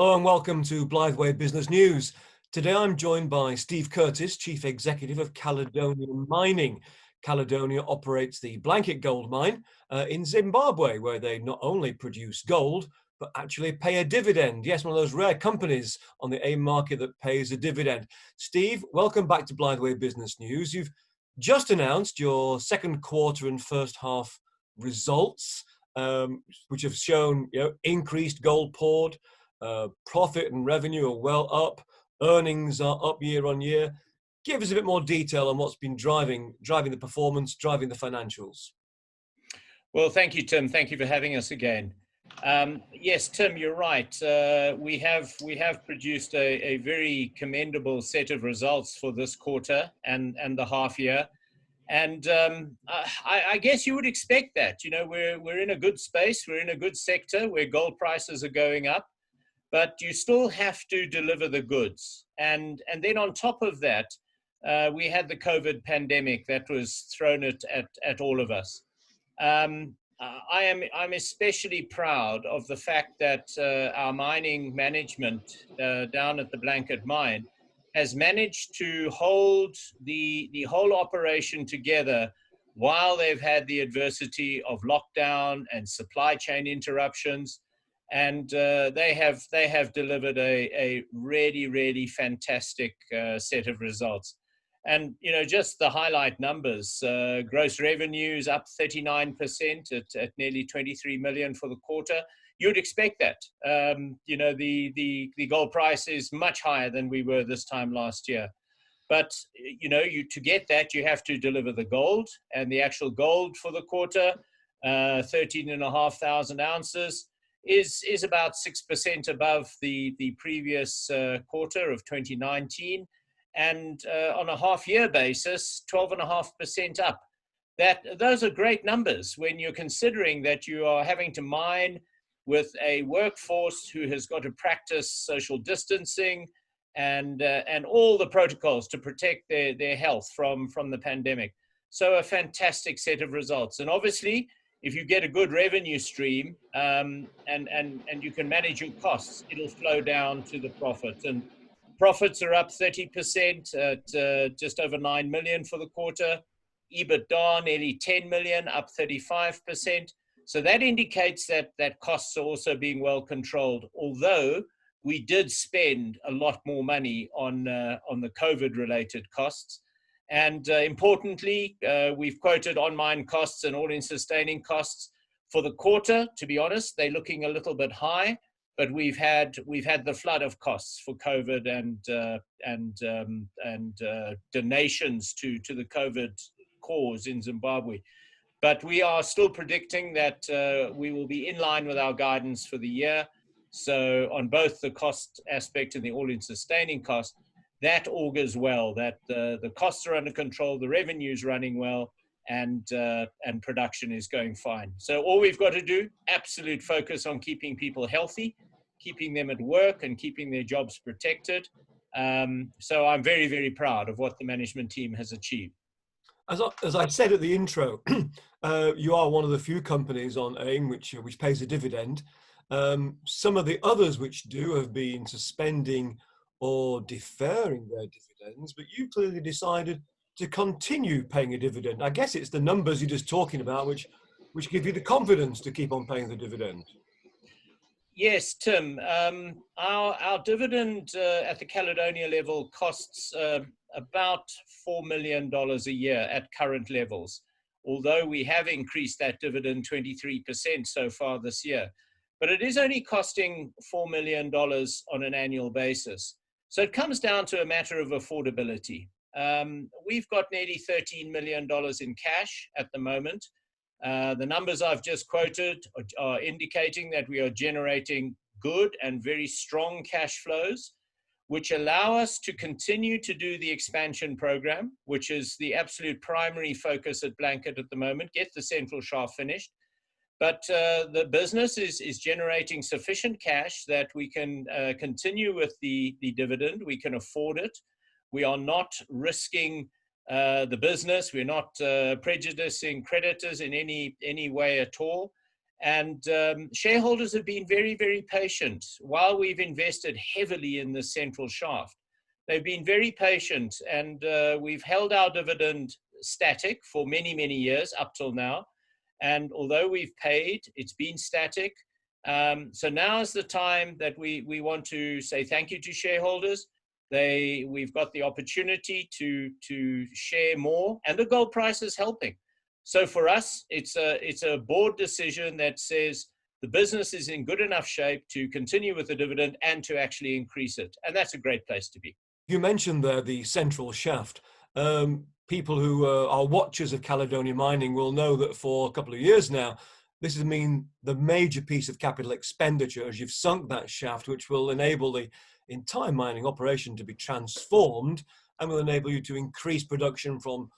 Hello and welcome to Blytheway Business News. Today I'm joined by Steve Curtis, Chief Executive of Caledonia Mining. Caledonia operates the Blanket Gold Mine in Zimbabwe, where they not only produce gold, but actually pay a dividend. Yes, one of those rare companies on the AIM market that pays a dividend. Steve, welcome back to Blytheway Business News. You've just announced your second quarter and first half results, which have shown increased gold poured. Profit and revenue are well up. Earnings are up year on year. Give us a bit more detail on what's been driving the performance, driving the financials. Well, thank you, Tim. Thank you for having us again. Yes, Tim, you're right. We have produced a very commendable set of results for this quarter and the half year. And I guess you would expect that. You know, we're in a good space. We're in a good sector where gold prices are going up. But you still have to deliver the goods. And then on top of that, we had the COVID pandemic that was thrown at all of us. I'm especially proud of the fact that our mining management down at the Blanket Mine has managed to hold the whole operation together while they've had the adversity of lockdown and supply chain interruptions. And they have delivered a really fantastic set of results. And, you know, just the highlight numbers, gross revenues up 39% at nearly 23 million for the quarter. You'd expect that. You know, the gold price is much higher than we were this time last year. But, you know, to get that, you have to deliver the gold. And the actual gold for the quarter, 13,500 ounces, is about 6% above the previous quarter of 2019, and on a half-year basis, 12.5% up. Those are great numbers when you're considering that you are having to mine with a workforce who has got to practice social distancing and all the protocols to protect their health from the pandemic. So a fantastic set of results, and obviously, if you get a good revenue stream and you can manage your costs, it'll flow down to the profit. And profits are up 30% at just over 9 million for the quarter. EBITDA nearly 10 million, up 35%. So that indicates that costs are also being well controlled, although we did spend a lot more money on the COVID-related costs. And importantly, we've quoted on-mine costs and all-in sustaining costs for the quarter. To be honest, they're looking a little bit high, but we've had the flood of costs for COVID and donations to the COVID cause in Zimbabwe. But we are still predicting that we will be in line with our guidance for the year. So on both the cost aspect and the all-in sustaining cost, that augurs well, that the costs are under control, the revenue's running well, and production is going fine. So all we've got to do, absolute focus on keeping people healthy, keeping them at work and keeping their jobs protected. So I'm very proud of what the management team has achieved. As I said at the intro, you are one of the few companies on AIM which pays a dividend. Some of the others which do have been suspending or deferring their dividends, but you clearly decided to continue paying a dividend. I guess it's the numbers you're just talking about which give you the confidence to keep on paying the dividend. Yes, Tim. Our dividend at the Caledonia level costs about $4 million a year at current levels, although we have increased that dividend 23% so far this year. But it is only costing $4 million on an annual basis. So it comes down to a matter of affordability. We've got nearly $13 million in cash at the moment. The numbers I've just quoted are indicating that we are generating good and very strong cash flows, which allow us to continue to do the expansion program, which is the absolute primary focus at Blanket at the moment, get the central shaft finished. But the business is generating sufficient cash that we can continue with the dividend. We can afford it. We are not risking the business. We're not prejudicing creditors in any way at all. And shareholders have been very, very patient. While we've invested heavily in the central shaft, they've been very patient, and we've held our dividend static for many, many years up till now. And although we've paid, it's been static. So now is the time that we want to say thank you to shareholders. We've got the opportunity to share more, and the gold price is helping. So for us, it's a board decision that says the business is in good enough shape to continue with the dividend and to actually increase it. And that's a great place to be. You mentioned there the central shaft. People who are watchers of Caledonia mining will know that for a couple of years now, this has been the major piece of capital expenditure as you've sunk that shaft, which will enable the entire mining operation to be transformed and will enable you to increase production from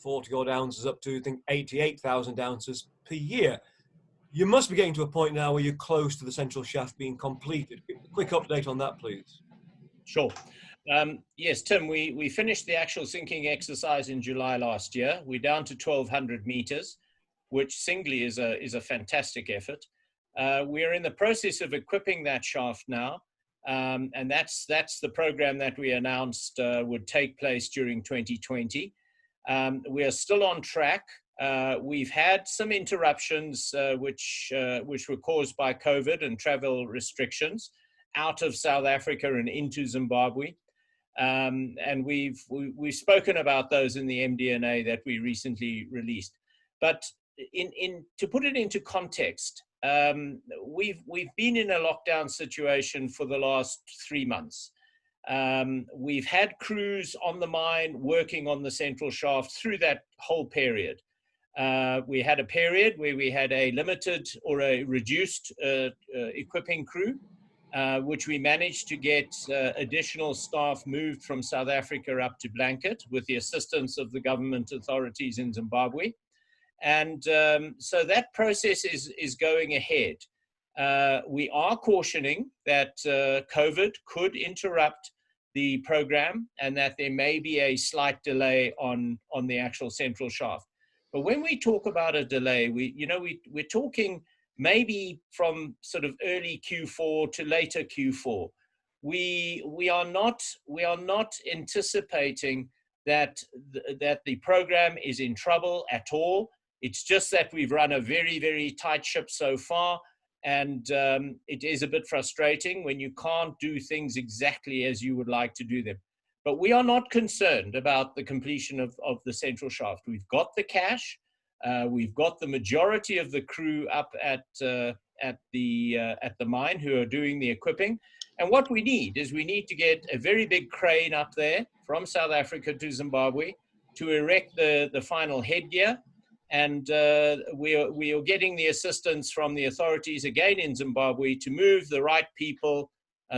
40 odd ounces up to, I think, 88,000 ounces per year. You must be getting to a point now where you're close to the central shaft being completed. A quick update on that, please. Sure. Yes, Tim, we finished the actual sinking exercise in July last year. We're down to 1,200 meters, which singly is a fantastic effort. We're in the process of equipping that shaft now, and that's the program that we announced would take place during 2020. We are still on track. We've had some interruptions which were caused by COVID and travel restrictions out of South Africa and into Zimbabwe. And we've spoken about those in the MD&A that we recently released. But to put it into context, we've been in a lockdown situation for the last 3 months. We've had crews on the mine working on the central shaft through that whole period. We had a period where we had a limited or a reduced equipping crew, which we managed to get additional staff moved from South Africa up to Blanket with the assistance of the government authorities in Zimbabwe. And so that process is going ahead. We are cautioning that COVID could interrupt the program and that there may be a slight delay on the actual central shaft. But when we talk about a delay, we're talking maybe from sort of early Q4 to later Q4. We are not anticipating that the program is in trouble at all. It's just that we've run a very, very tight ship so far. And it is a bit frustrating when you can't do things exactly as you would like to do them. But we are not concerned about the completion of the central shaft. We've got the cash. We've got the majority of the crew up at the mine who are doing the equipping. And what we need to get a very big crane up there from South Africa to Zimbabwe to erect the final headgear. And we are getting the assistance from the authorities again in Zimbabwe to move the right people,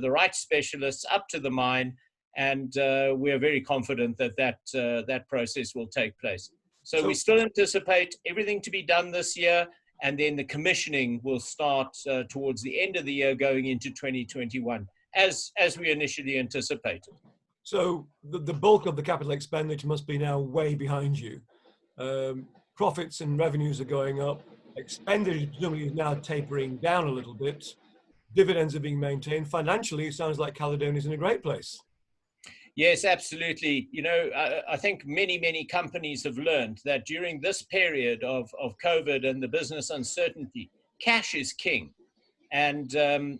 the right specialists up to the mine. And we are very confident that process will take place. So we still anticipate everything to be done this year, and then the commissioning will start towards the end of the year going into 2021, as we initially anticipated. So the bulk of the capital expenditure must be now way behind you. Profits and revenues are going up. Expenditure presumably is now tapering down a little bit. Dividends are being maintained. Financially, it sounds like Caledonia is in a great place. Yes, absolutely. I think many companies have learned that during this period of COVID and the business uncertainty, cash is king. And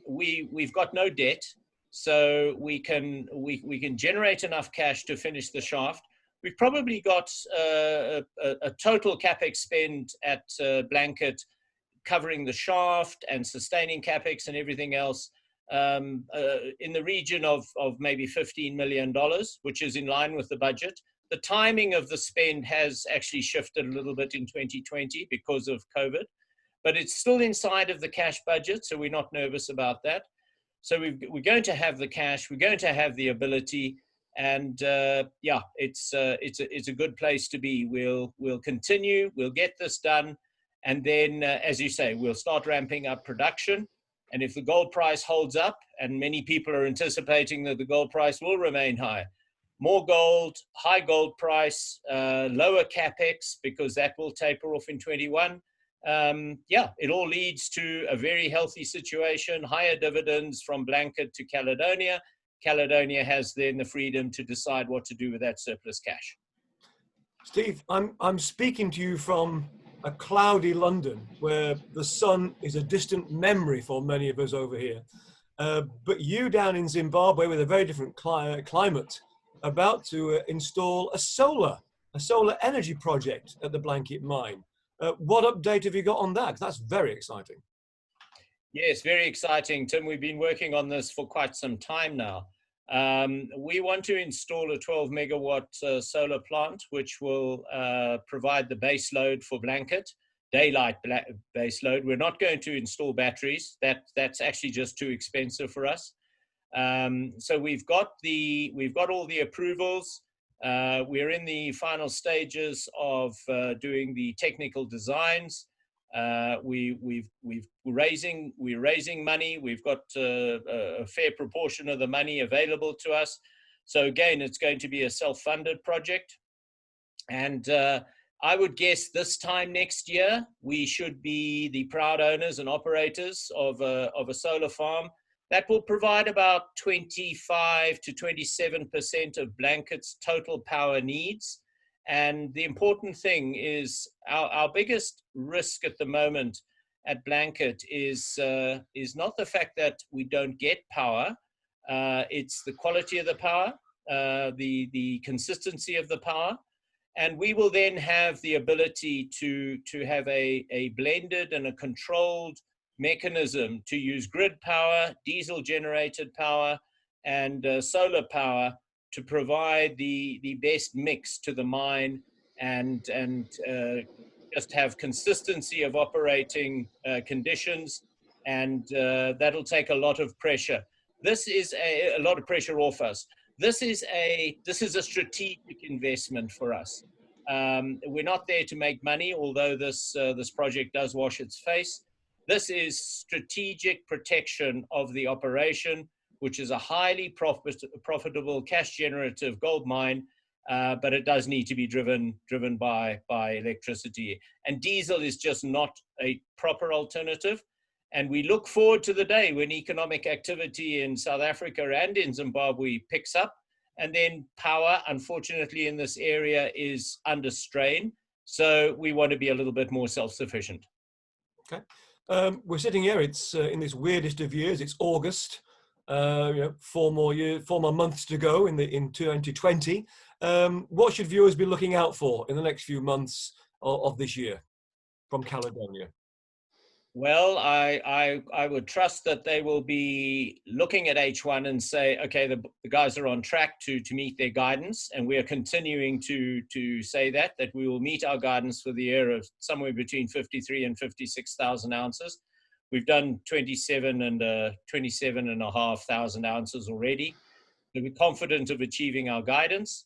we've got no debt, so we can generate enough cash to finish the shaft. We've probably got a total capex spend at Blanket, covering the shaft and sustaining capex and everything else, in the region of maybe $15 million, which is in line with the budget. The timing of the spend has actually shifted a little bit in 2020 because of COVID, but it's still inside of the cash budget, so we're not nervous about that. So we're going to have the cash, we're going to have the ability, and yeah, it's a good place to be. We'll continue, we'll get this done, and then, as you say, we'll start ramping up production. And if the gold price holds up, and many people are anticipating that the gold price will remain high, more gold, high gold price, lower capex, because that will taper off in 21, yeah, it all leads to a very healthy situation, higher dividends from Blanket to Caledonia. Caledonia has then the freedom to decide what to do with that surplus cash. Steve, I'm speaking to you from a cloudy London where the sun is a distant memory for many of us over here. But you down in Zimbabwe with a very different climate, about to install a solar energy project at the Blanket mine. What update have you got on that? 'Cause that's very exciting. Yes, very exciting, Tim. We've been working on this for quite some time now. We want to install a 12 megawatt solar plant, which will provide the base load for Blanket, daylight base load. We're not going to install batteries. That's actually just too expensive for us. So we've got all the approvals. We're in the final stages of doing the technical designs. We're raising money. We've got a fair proportion of the money available to us. So again, it's going to be a self-funded project. And I would guess this time next year, we should be the proud owners and operators of a solar farm that will provide about 25 to 27% of Blanket's total power needs. And the important thing is our biggest risk at the moment at Blanket is not the fact that we don't get power. It's the quality of the power, the consistency of the power. And we will then have the ability to have a blended and a controlled mechanism to use grid power, diesel generated power, and solar power to provide the best mix to the mine and just have consistency of operating conditions, and that'll take a lot of pressure. This is a lot of pressure off us. This is a strategic investment for us. We're not there to make money, although this project does wash its face. This is strategic protection of the operation, which is a highly profitable cash generative gold mine, but it does need to be driven by electricity. And diesel is just not a proper alternative. And we look forward to the day when economic activity in South Africa and in Zimbabwe picks up, and then power, unfortunately, in this area is under strain. So we want to be a little bit more self-sufficient. Okay. We're sitting here, it's in this weirdest of years, it's August, 4 more months to go in 2020. What should viewers be looking out for in the next few months of this year from Caledonia? Well, I would trust that they will be looking at H1 and say, okay, the guys are on track to meet their guidance, and we are continuing to say that we will meet our guidance for the year of somewhere between 53 and 56,000 ounces. We've done 27,500 ounces already. So we're confident of achieving our guidance.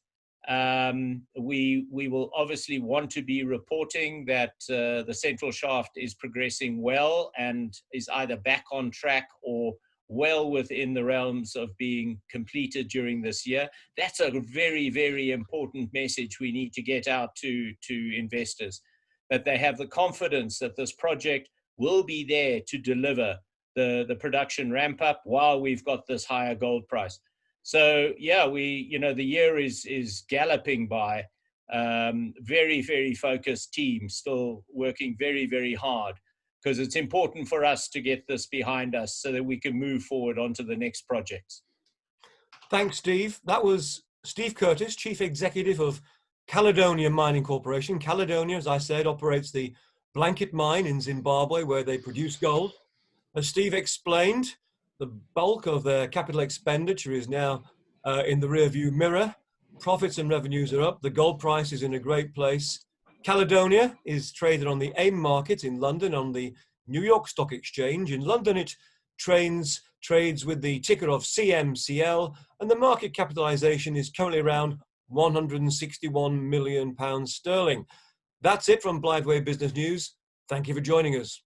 We will obviously want to be reporting that the central shaft is progressing well and is either back on track or well within the realms of being completed during this year. That's a very, very important message we need to get out to investors, that they have the confidence that this project will be there to deliver the production ramp up while we've got this higher gold price. So yeah, the year is galloping by. Very, very focused team, still working very, very hard, because it's important for us to get this behind us so that we can move forward onto the next projects. Thanks, Steve. That was Steve Curtis, Chief Executive of Caledonia Mining Corporation. Caledonia, as I said, operates the Blanket mine in Zimbabwe, where they produce gold. As Steve explained, the bulk of their capital expenditure is now in the rearview mirror. Profits and revenues are up. The gold price is in a great place. Caledonia is traded on the AIM market in London on the New York Stock Exchange. In London, it trades with the ticker of CMCL, and the market capitalization is currently around £161 million sterling. That's it from Blytheway Business News. Thank you for joining us.